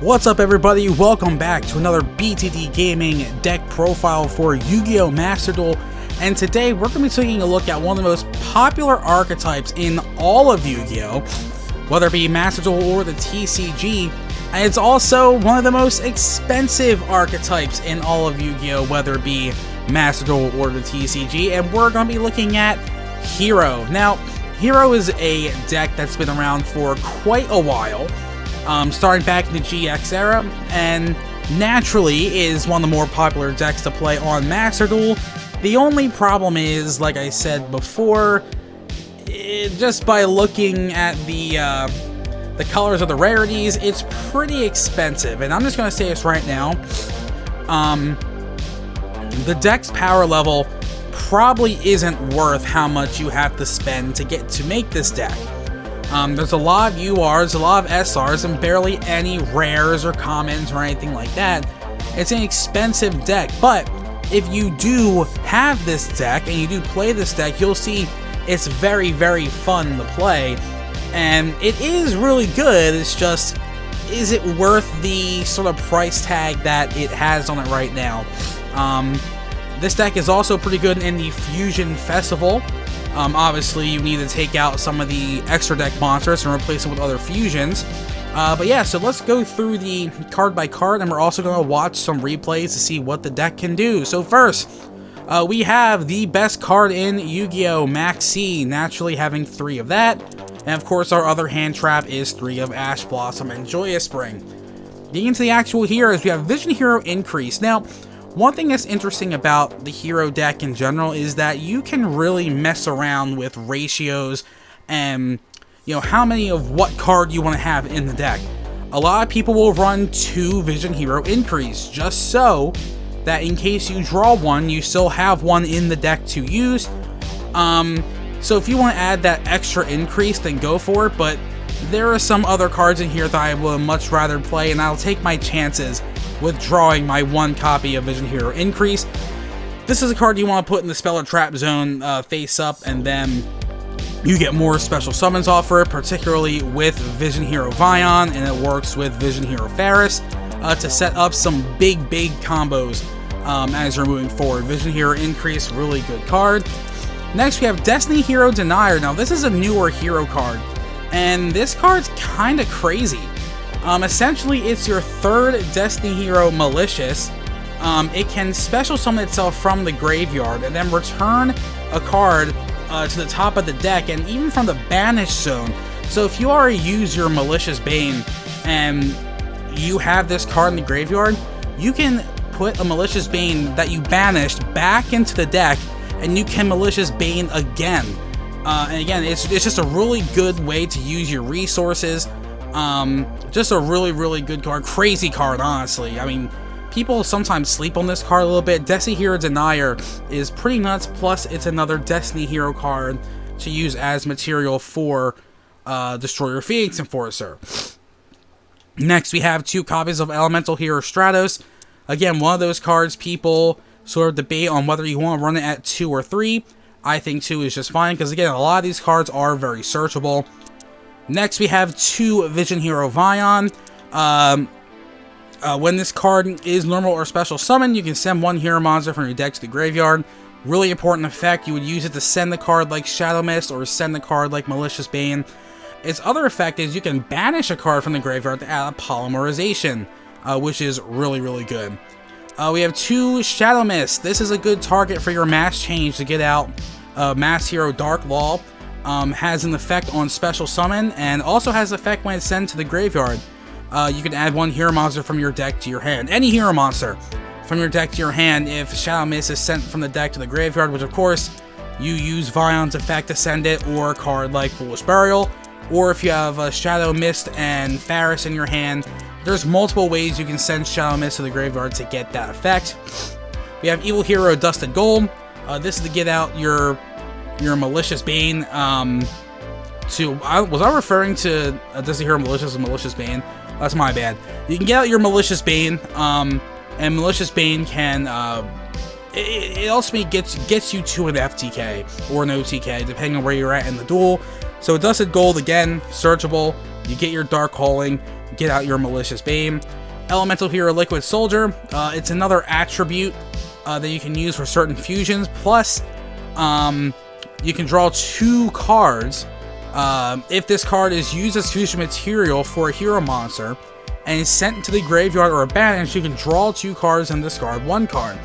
What's up everybody, welcome back to another BTD Gaming deck profile for Yu-Gi-Oh! Master Duel, and today we're going to be taking a look at one of the most popular archetypes in all of Yu-Gi-Oh! Whether it be Master Duel or the TCG, and it's also one of the most expensive archetypes in all of Yu-Gi-Oh! Whether it be Master Duel or the TCG, and we're going to be looking at Hero. Now, Hero is a deck that's been around for quite a while. Starting back in the GX era, and naturally is one of the more popular decks to play on Master Duel. The only problem is, like I said before, just by looking at the colors of the rarities, it's pretty expensive. And I'm just going to say this right now, the deck's power level probably isn't worth how much you have to spend to make this deck. There's a lot of URs, a lot of SRs, and barely any rares or commons or anything like that. It's an expensive deck, but if you do have this deck and you do play this deck, you'll see it's very, very fun to play. And it is really good, it's just, is it worth the sort of price tag that it has on it right now? This deck is also pretty good in the Fusion Festival. Obviously, you need to take out some of the extra deck monsters and replace them with other fusions. But yeah, so let's go through the card by card, and we're also going to watch some replays to see what the deck can do. So first, we have the best card in Yu-Gi-Oh! Max C, naturally having 3 of that. And of course, our other hand trap is 3 of Ash Blossom and Joyous Spring. Getting into the actual heroes, we have Vision Hero Increase. Now, one thing that's interesting about the Hero deck in general is that you can really mess around with ratios and, you know, how many of what card you want to have in the deck. A lot of people will run 2 Vision Hero Increase, just so that in case you draw one, you still have one in the deck to use. So if you want to add that extra increase, then go for it, but there are some other cards in here that I would much rather play, and I'll take my chances with drawing my 1 copy of Vision Hero Increase. This is a card you want to put in the spell or trap zone face up, and then you get more special summons off for it, particularly with Vision Hero Vion, and it works with Vision Hero Ferris to set up some big combos as you're moving forward. Vision Hero Increase, really good card. Next we have Destiny Hero Denier. Now this is a newer hero card, and this card's kind of crazy. Essentially, it's your 3rd Destiny Hero Malicious. It can special summon itself from the graveyard and then return a card to the top of the deck, and even from the banished zone. So if you already use your Malicious Bane and you have this card in the graveyard, you can put a Malicious Bane that you banished back into the deck, and you can Malicious Bane again. And again, it's just a really good way to use your resources. Just a really good card, crazy card, honestly. I mean, people sometimes sleep on this card a little bit. Destiny Hero Denier is pretty nuts, plus it's another Destiny Hero card to use as material for Destroyer Phoenix Enforcer. Next, we have 2 copies of Elemental Hero Stratos. Again, one of those cards people sort of debate on whether you want to run it at 2 or 3. I think 2 is just fine, because again, a lot of these cards are very searchable. Next, we have 2 Vision Hero Vion. When this card is normal or special summon, you can send 1 hero monster from your deck to the graveyard. Really important effect. You would use it to send the card like Shadow Mist or send the card like Malicious Bane. Its other effect is you can banish a card from the graveyard to add a Polymerization, which is really good. We have 2 Shadow Mist. This is a good target for your mass change to get out Mass Hero Dark Law. Has an effect on special summon, and also has effect when it's sent to the graveyard. You can add 1 hero monster from your deck to your hand. Any hero monster from your deck to your hand if Shadow Mist is sent from the deck to the graveyard, which of course you use Vion's effect to send it, or a card like Foolish Burial, or if you have Shadow Mist and Ferris in your hand, there's multiple ways you can send Shadow Mist to the graveyard to get that effect. We have Evil Hero Dusted Gold. This is to get out your Malicious Bane. Was I referring to Destiny Hero Malicious as Malicious Bane? That's my bad. You can get out your Malicious Bane, and Malicious Bane can it also gets you to an FTK or an OTK, depending on where you're at in the duel. So Dusted Gold, again, searchable. You get your Dark Calling. get out your Malicious Bane. Elemental Hero Liquid Soldier, it's another attribute that you can use for certain fusions, plus you can draw 2 cards if this card is used as fusion material for a hero monster and is sent to the graveyard or banished. You can draw 2 cards and discard 1 card.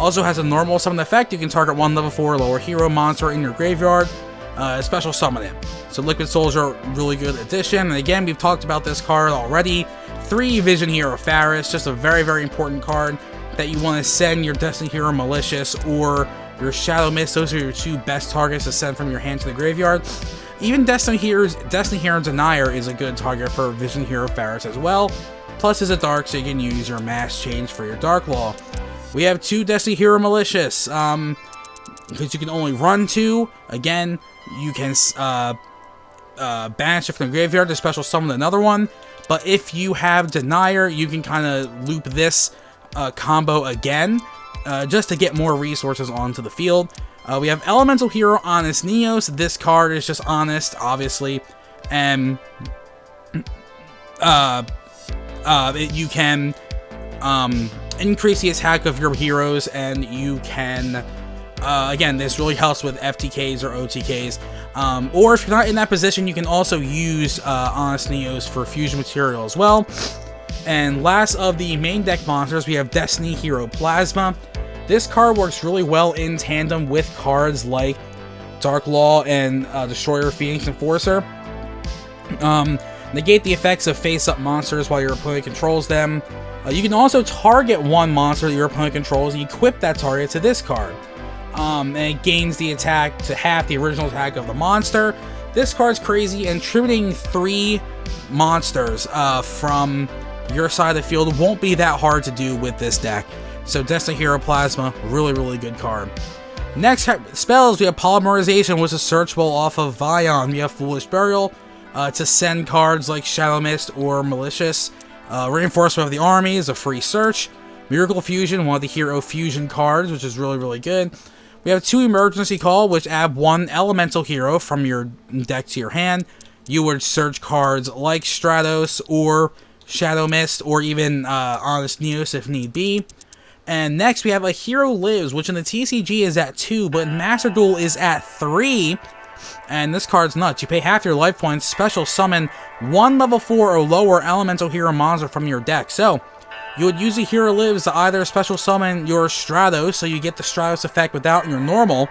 Also has a normal summon effect. You can target 1 level 4 or lower hero monster in your graveyard, special summon it. So Liquid Soldier, really good addition. And again, we've talked about this card already. 3 Vision Hero Faris, just a very, very important card that you want to send your Destiny Hero Malicious or your Shadow Mist. Those are your 2 best targets to send from your hand to the graveyard. Even Destiny Hero Denier is a good target for Vision Hero Faris as well. Plus is a dark, so you can use your Mass Change for your Dark Law. We have 2 Destiny Hero Malicious, because you can only run 2. Again, you can banish it from the graveyard to special summon another one. But if you have Denier, you can kind of loop this combo again, just to get more resources onto the field. We have Elemental Hero Honest Neos. This card is just honest, obviously, and you can increase the attack of your heroes, and you can again, this really helps with FTKs or OTKs, or if you're not in that position, you can also use Honest Neos for fusion material as well. And last of the main deck monsters, we have Destiny Hero Plasma. This card works really well in tandem with cards like Dark Law and Destroyer Phoenix Enforcer. Negate the effects of face-up monsters while your opponent controls them. You can also target 1 monster that your opponent controls and equip that target to this card. And it gains the attack to half the original attack of the monster. This card's crazy, and tributing 3 monsters from your side of the field won't be that hard to do with this deck. So Destiny Hero Plasma, really, really good card. Next spells, we have Polymerization, which is searchable off of Vion. We have Foolish Burial to send cards like Shadow Mist or Malicious. Reinforcement of the Army is a free search. Miracle Fusion, one of the hero fusion cards, which is really, really good. We have 2 Emergency Call, which add 1 elemental hero from your deck to your hand. You would search cards like Stratos or Shadow Mist, or even Honest Neos if need be. And next we have a Hero Lives, which in the TCG is at 2, but in Master Duel is at 3. And this card's nuts. You pay half your life points, special summon 1 level 4 or lower elemental hero monster from your deck. So you would use the Hero Lives to either special summon your Stratos, so you get the Stratos effect without your normal,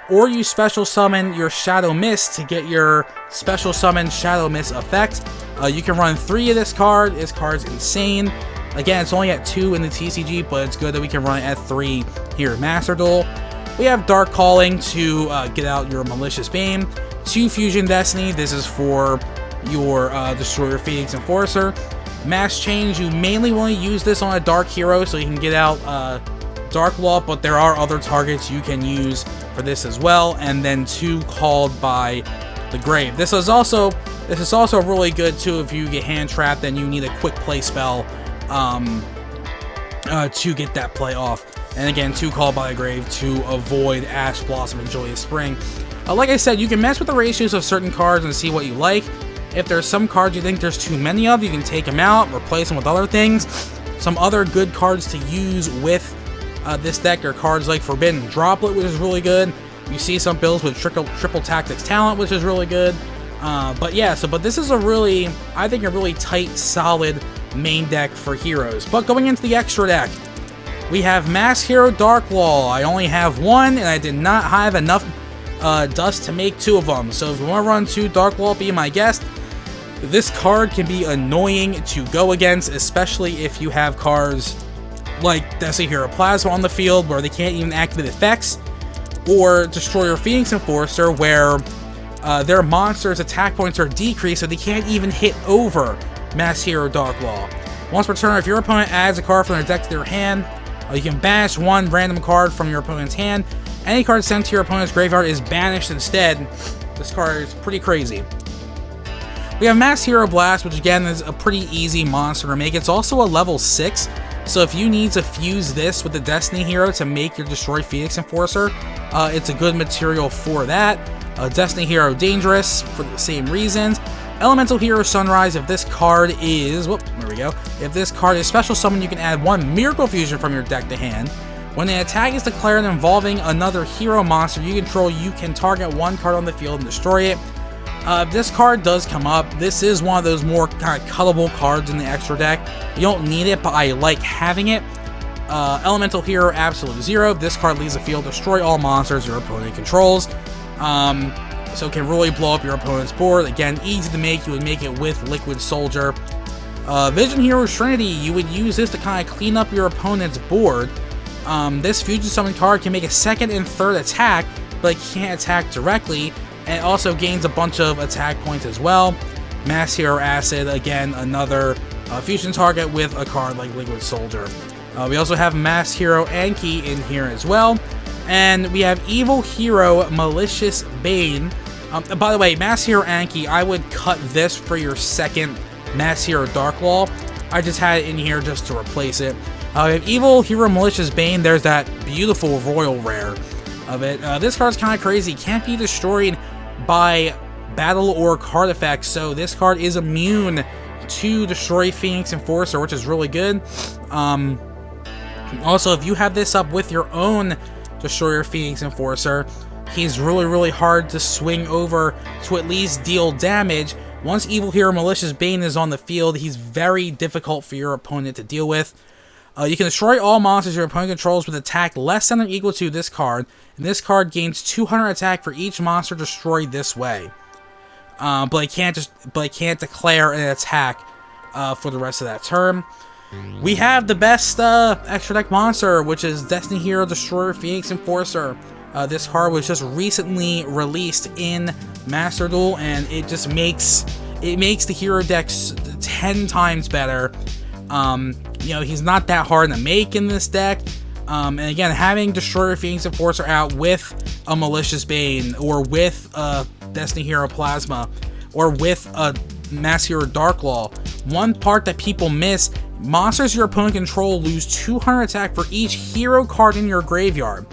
or you special summon your Shadow Mist to get your special summon Shadow Mist effect. You can run 3 of this card. This card's insane. Again, it's only at 2 in the TCG, but it's good that we can run it at 3 here at Master Duel. We have Dark Calling to get out your Malicious Bane. 2 Fusion Destiny. This is for your Destroyer Phoenix Enforcer. Mass Change, you mainly want to use this on a Dark Hero so you can get out Dark Law, but there are other targets you can use for this as well. And then 2 Called by the Grave. This is also really good too if you get hand trapped and you need a quick play spell to get that play off. And again, 2 Called by the Grave to avoid Ash Blossom and Joyous Spring. Like I said, you can mess with the ratios of certain cards and see what you like. If there's some cards you think there's too many of, you can take them out, replace them with other things. Some other good cards to use with this deck are cards like Forbidden Droplet, which is really good. You see some builds with triple Tactics Talent, which is really good. But this is I think a really tight, solid main deck for heroes. But going into the extra deck, we have Mass Hero Dark Law. I only have 1, and I did not have enough dust to make 2 of them. So if you want to run 2 Dark Law, be my guest. This card can be annoying to go against, especially if you have cards like Destiny Hero Plasma on the field where they can't even activate effects, or Destroyer Phoenix Enforcer where their monsters' attack points are decreased so they can't even hit over Mass Hero Dark Law. Once per turn, if your opponent adds a card from their deck to their hand, you can banish 1 random card from your opponent's hand. Any card sent to your opponent's graveyard is banished instead. This card is pretty crazy. We have Mass Hero Blast, which again is a pretty easy monster to make. It's also a level 6, so if you need to fuse this with the Destiny Hero to make your Destroy Phoenix Enforcer, it's a good material for that. Destiny Hero Dangerous for the same reasons. Elemental Hero Sunrise, if this card is, there we go. If this card is special summon, you can add 1 Miracle Fusion from your deck to hand. When an attack is declared involving another hero monster you control, you can target 1 card on the field and destroy it. This card does come up. This is one of those more kind of cuttable cards in the extra deck. You don't need it, but I like having it. Elemental Hero Absolute Zero. This card leaves the field, destroy all monsters your opponent controls. So it can really blow up your opponent's board. Again, easy to make. You would make it with Liquid Soldier. Vision Hero Trinity. You would use this to kind of clean up your opponent's board. This Fusion Summon card can make a 2nd and 3rd attack, but it can't attack directly, and it also gains a bunch of attack points as well. Mass Hero Acid, again, another fusion target with a card like Liquid Soldier. We also have Mass Hero Anki in here as well, and we have Evil Hero Malicious Bane. By the way, Mass Hero Anki, I would cut this for your 2nd Mass Hero Dark Law. I just had it in here just to replace it. We have Evil Hero Malicious Bane. There's that beautiful Royal Rare of it. This card's kind of crazy. Can't be destroyed by battle or card effects, so this card is immune to destroy Phoenix Enforcer, which is really good. Also, if you have this up with your own Destroyer Phoenix Enforcer, he's really hard to swing over to at least deal damage. Once Evil Hero Malicious Bane is on the field, he's very difficult for your opponent to deal with. You can destroy all monsters your opponent controls with attack less than or equal to this card, and this card gains 200 attack for each monster destroyed this way. But it can't declare an attack for the rest of that turn. We have the best extra deck monster, which is Destiny Hero Destroyer Phoenix Enforcer. This card was just recently released in Master Duel, and it just makes the hero decks 10 times better. You know, he's not that hard to make in this deck. And again, having Destroyer Phoenix Enforcer out with a Malicious Bane, or with a Destiny Hero Plasma, or with a Mass Hero Dark Law, one part that people miss: monsters your opponent control lose 200 attack for each hero card in your graveyard.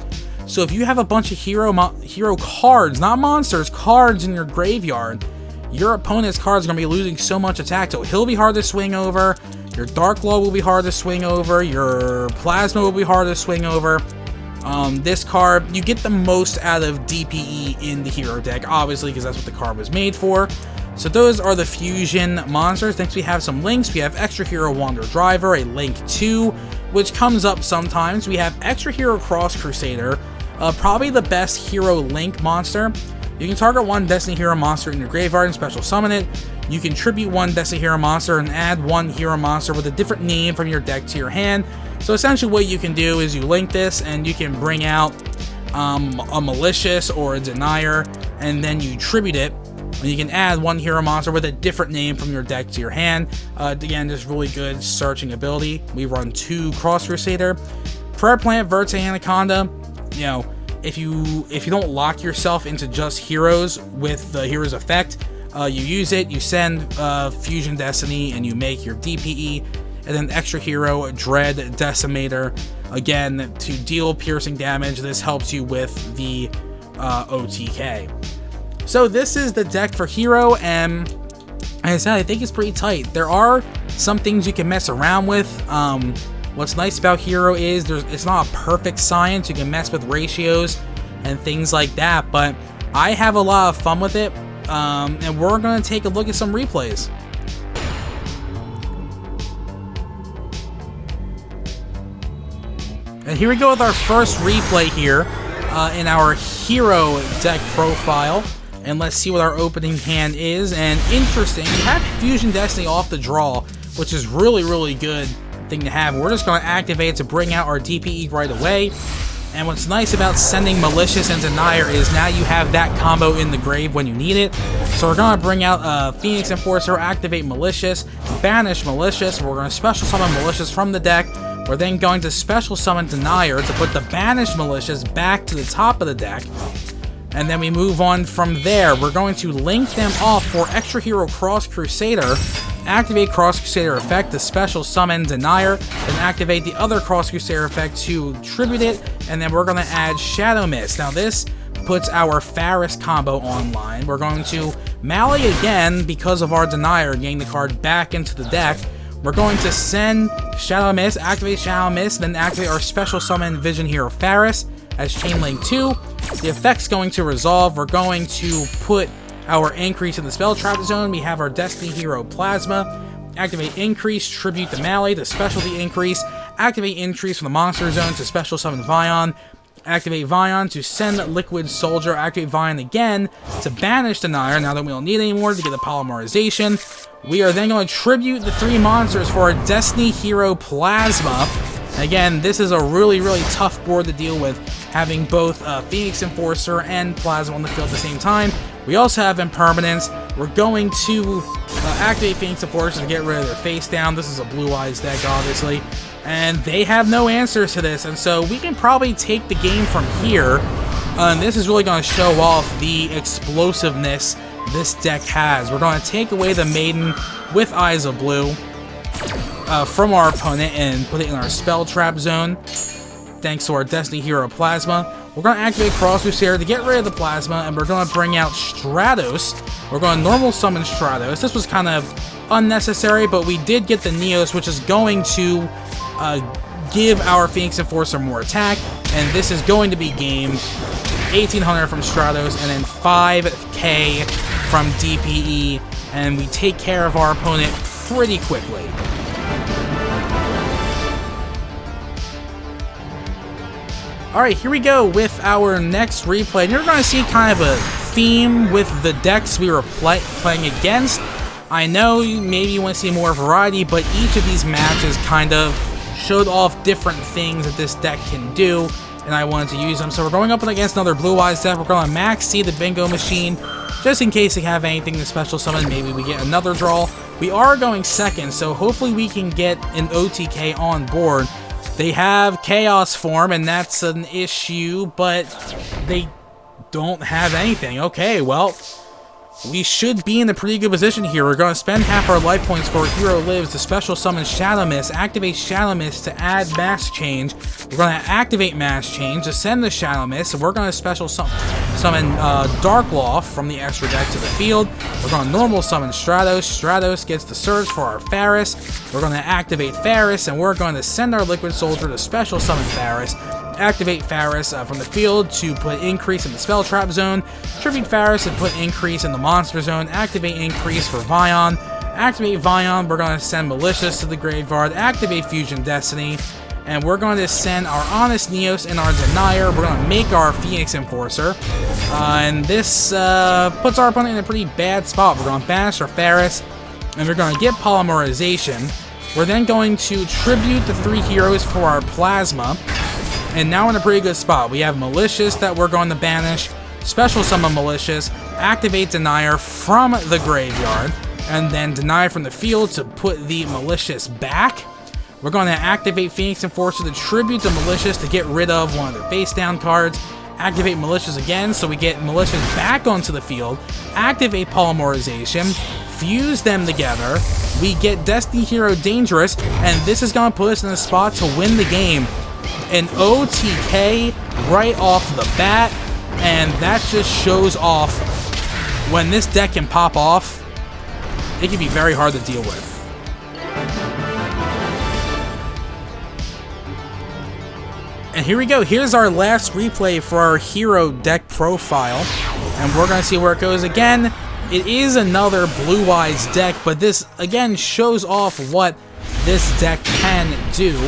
So if you have a bunch of hero cards, not monsters, cards in your graveyard, your opponent's cards are going to be losing so much attack. So he'll be hard to swing over, your Dark Law will be hard to swing over, your Plasma will be hard to swing over. This card, you get the most out of DPE in the hero deck, obviously, because that's what the card was made for. So those are the fusion monsters. Next we have some links. We have Extra Hero Wander Driver, a Link 2, which comes up sometimes. We have Extra Hero Cross Crusader, probably the best hero link monster. You can target 1 Destiny Hero monster in your graveyard and special summon it. You can tribute 1 Destiny Hero monster and add 1 hero monster with a different name from your deck to your hand. So essentially what you can do is you link this and you can bring out a Malicious or a Denier, and then you tribute it. And you can add 1 hero monster with a different name from your deck to your hand. Again, just really good searching ability. We run 2 Cross Crusader. Prayer Plant, Vertex Anaconda. You know, if you don't lock yourself into just heroes with the hero's effect, you use it, you send Fusion Destiny, and you make your DPE, and then Extra Hero Dread Decimator, again, to deal piercing damage. This helps you with the OTK. So this is the deck for Hero, and like I said, I think it's pretty tight. There are some things you can mess around with. What's nice about Hero is it's not a perfect science. You can mess with ratios and things like that, but I have a lot of fun with it, and we're going to take a look at some replays. And here we go with our first replay here in our Hero deck profile. And let's see what our opening hand is. And interesting, we have Fusion Destiny off the draw, which is really good thing to have. We're just going to activate it to bring out our DPE right away. And what's nice about sending Malicious and Denier is now you have that combo in the grave when you need it. So we're going to bring out Phoenix Enforcer, activate Malicious, banish Malicious. We're going to special summon Malicious from the deck. We're then going to special summon Denier to put the banished Malicious back to the top of the deck. And then we move on from there. We're going to link them off for Extra Hero Cross Crusader, activate Cross Crusader effect to special summon Denier, then activate the other Cross Crusader effect to tribute it, and then we're going to add Shadow Mist. Now this puts our Faris combo online. We're going to Mally again because of our Denier, getting the card back into the deck. We're going to send Shadow Mist, activate Shadow Mist, then activate our special summon Vision Hero Faris as Chain Link 2. The effect's going to resolve. We're going to put our increase in the spell trap zone. We have our Destiny Hero Plasma. Activate increase, tribute to Mally, the specialty increase. Activate increase from the monster zone to special summon Vion. Activate Vion to send Liquid Soldier. Activate Vion again to banish Denier now that we don't need it anymore to get the polymerization. We are then going to tribute the 3 monsters for our Destiny Hero Plasma. Again, this is a really tough board to deal with, having both Phoenix Enforcer and Plasma on the field at the same time. We also have Impermanence. We're going to activate Phoenix Enforcer to get rid of their face down. This is a Blue Eyes deck, obviously. And they have no answers to this, and so we can probably take the game from here. And this is really going to show off the explosiveness this deck has. We're going to take away the Maiden with Eyes of Blue from our opponent and put it in our spell trap zone, thanks to our Destiny Hero Plasma. We're going to activate Cross Crusader to get rid of the Plasma, and we're going to bring out Stratos. We're going to normal summon Stratos. This was kind of unnecessary, but we did get the Neos, which is going to give our Phoenix Enforcer more attack, and this is going to be game 1800 from Stratos, and then 5k from DPE, and we take care of our opponent pretty quickly. Alright, here we go with our next replay, and you're going to see kind of a theme with the decks we were playing against. I know maybe you want to see more variety, but each of these matches kind of showed off different things that this deck can do, and I wanted to use them. So we're going up against another Blue Eyes deck. We're going to max see the Bingo Machine, just in case they have anything to special summon. Maybe we get another draw. We are going second, so hopefully we can get an OTK on board. They have Chaos form, and that's an issue, but they don't have anything. Okay, well, we should be in a pretty good position here. We're going to spend half our life points for Hero Lives to special summon Shadow Mist, activate Shadow Mist to add Mass Change. We're going to activate Mass Change to send the Shadow Mist, and we're going to special summon Dark Law from the extra deck to the field. We're going to normal summon Stratos. Stratos gets the Surge for our Faris. We're going to activate Faris, and we're going to send our Liquid Soldier to special summon Faris. Activate Faris from the field to put increase in the spell trap zone. Tribute Faris and put increase in the monster zone. Activate increase for Vion. Activate Vion. We're going to send Malicious to the graveyard. Activate Fusion Destiny. And we're going to send our Honest Neos and our Denier. We're going to make our Phoenix Enforcer. And this puts our opponent in a pretty bad spot. We're going to banish our Faris. And we're going to get Polymerization. We're then going to tribute the 3 heroes for our Plasma. And now we're in a pretty good spot. We have Malicious that we're going to banish, special summon Malicious, activate Denier from the graveyard, and then Denier from the field to put the Malicious back. We're going to activate Phoenix Enforcer to tribute the Malicious to get rid of one of the face down cards. Activate Malicious again so we get Malicious back onto the field. Activate Polymerization. Fuse them together. We get Destiny Hero Dangerous, and this is going to put us in a spot to win the game. An OTK right off the bat, and that just shows off when this deck can pop off. It can be very hard to deal with. And here we go. Here's our last replay for our hero deck profile, and we're going to see where it goes. Again, it is another Blue Eyes deck, but this again shows off what this deck can do.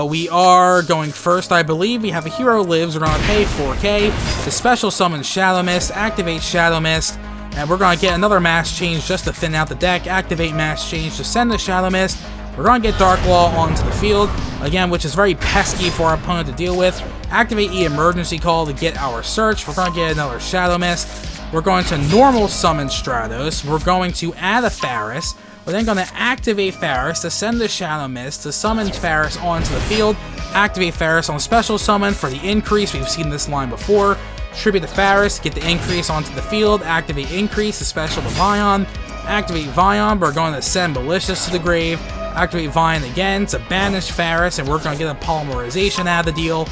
We are going first, I believe. We have a Hero Lives. We're going to pay 4k to special summon Shadow Mist, activate Shadow Mist, and we're going to get another Mass Change just to thin out the deck. Activate Mass Change to send the Shadow Mist. We're going to get Dark Law onto the field, again, which is very pesky for our opponent to deal with. Activate Emergency Call to get our search. We're going to get another Shadow Mist. We're going to normal summon Stratos. We're going to add a Faris. We're then going to activate Faris to send the Shadow Mist to summon Faris onto the field. Activate Faris on special summon for the increase. We've seen this line before. Tribute to Faris, get the increase onto the field. Activate increase to special to Vion. Activate Vion. We're going to send Malicious to the grave. Activate Vion again to banish Faris, and we're going to get a Polymerization out of the deal.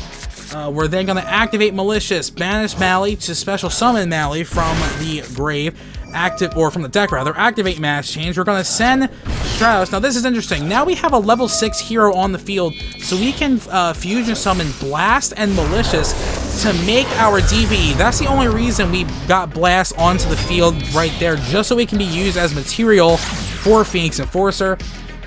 We're then going to activate Malicious, banish Mally to special summon Mally from the grave, from the deck rather, activate Mass Change. We're going to send Strauss. Now this is interesting. Now we have a level 6 hero on the field, so we can fusion summon Blast and Malicious to make our DB. That's the only reason we got Blast onto the field right there, just so it can be used as material for Phoenix Enforcer.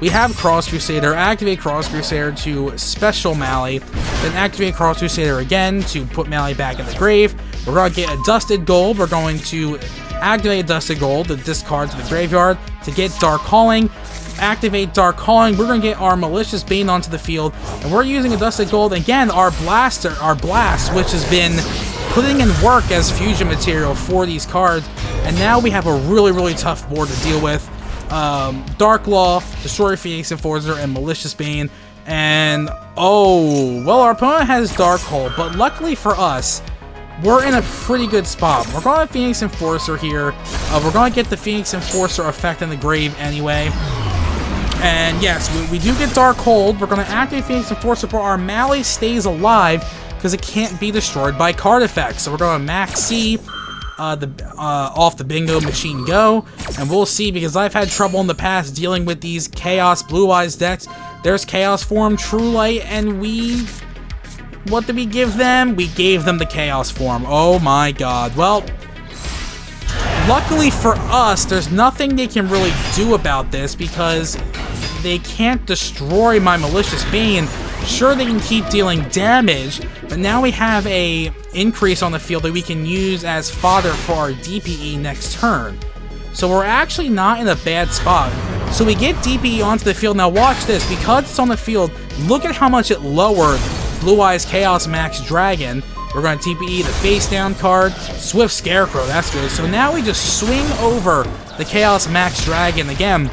We have Cross Crusader, activate Cross Crusader to special Mally, then activate Cross Crusader again to put Mally back in the grave. We're going to get a Dusted Gold. We're going to activate Dusted Gold to discard to the graveyard to get Dark Calling. Activate Dark Calling. We're going to get our Malicious Bane onto the field, and we're using a Dusted Gold again. Our Blast, which has been putting in work as fusion material for these cards, and now we have a really tough board to deal with. Dark Law, Destroy Phoenix Enforcer, and Malicious Bane. And oh, well, our opponent has Dark Hole, but luckily for us, we're in a pretty good spot. We're going to Phoenix Enforcer here. We're going to get the Phoenix Enforcer effect in the grave anyway. And yes, we do get Dark Hold. We're going to activate Phoenix Enforcer, but our Mally stays alive because it can't be destroyed by card effects. So we're going to Max C off the Bingo Machine Go, and we'll see, because I've had trouble in the past dealing with these Chaos Blue Eyes decks. There's Chaos Form, True Light, and what did we give them? We gave them the Chaos Form. Oh my god. Well, luckily for us, there's nothing they can really do about this, because they can't destroy my Malicious Bane. Sure, they can keep dealing damage, but now we have a increase on the field that we can use as fodder for our DPE next turn. So we're actually not in a bad spot. So we get DPE onto the field. Now watch this. Because it's on the field, look at how much it lowered Blue Eyes Chaos Max Dragon. We're going to TPE the face down card. Swift Scarecrow, that's good. So now we just swing over the Chaos Max Dragon. Again,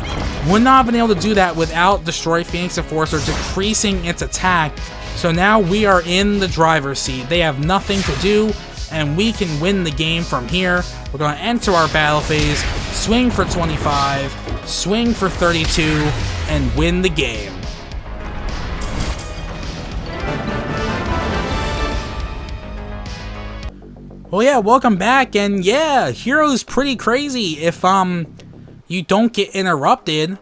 would not have been able to do that without Destroy Phoenix Enforcer decreasing its attack. So now we are in the driver's seat. They have nothing to do, and we can win the game from here. We're going to enter our battle phase, swing for 25, swing for 32, and win the game. Well, yeah, welcome back, and yeah, Hero's pretty crazy. If you don't get interrupted,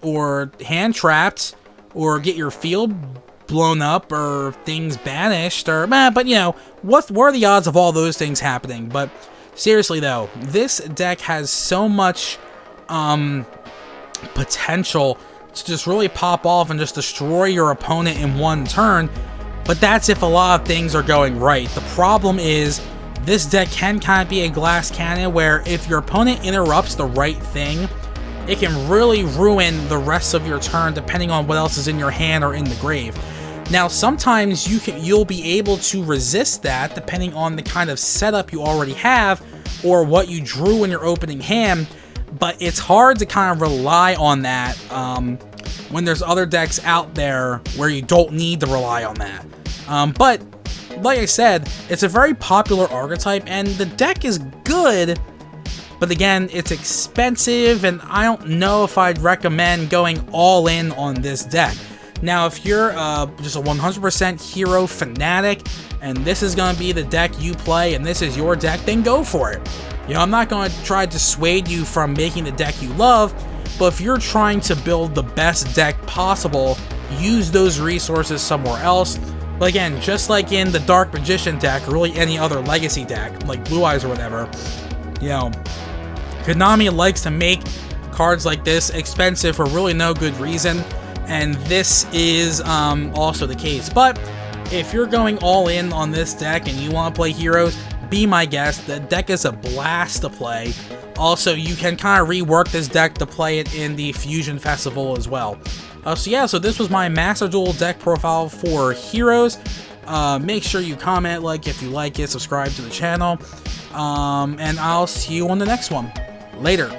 or hand trapped, or get your field blown up, or things banished, or but you know, what are the odds of all those things happening? But seriously though, this deck has so much potential to just really pop off and just destroy your opponent in one turn. But that's if a lot of things are going right. The problem is, this deck can kind of be a glass cannon where if your opponent interrupts the right thing, it can really ruin the rest of your turn depending on what else is in your hand or in the grave. Now, sometimes you'll be able to resist that depending on the kind of setup you already have or what you drew in your opening hand, but it's hard to kind of rely on that when there's other decks out there where you don't need to rely on that. But like I said, it's a very popular archetype, and the deck is good, but again, it's expensive, and I don't know if I'd recommend going all in on this deck. Now, if you're just a 100% hero fanatic, and this is going to be the deck you play, and this is your deck, then go for it. You know, I'm not going to try to dissuade you from making the deck you love, but if you're trying to build the best deck possible, use those resources somewhere else. But again, just like in the Dark Magician deck, or really any other Legacy deck, like Blue Eyes or whatever, you know, Konami likes to make cards like this expensive for really no good reason, and this is also the case. But if you're going all in on this deck and you want to play heroes, be my guest. The deck is a blast to play. Also, you can kind of rework this deck to play it in the Fusion Festival as well. So yeah, so this was my Master Duel deck profile for Heroes. Make sure you comment, like if you like it, subscribe to the channel, and I'll see you on the next one. Later.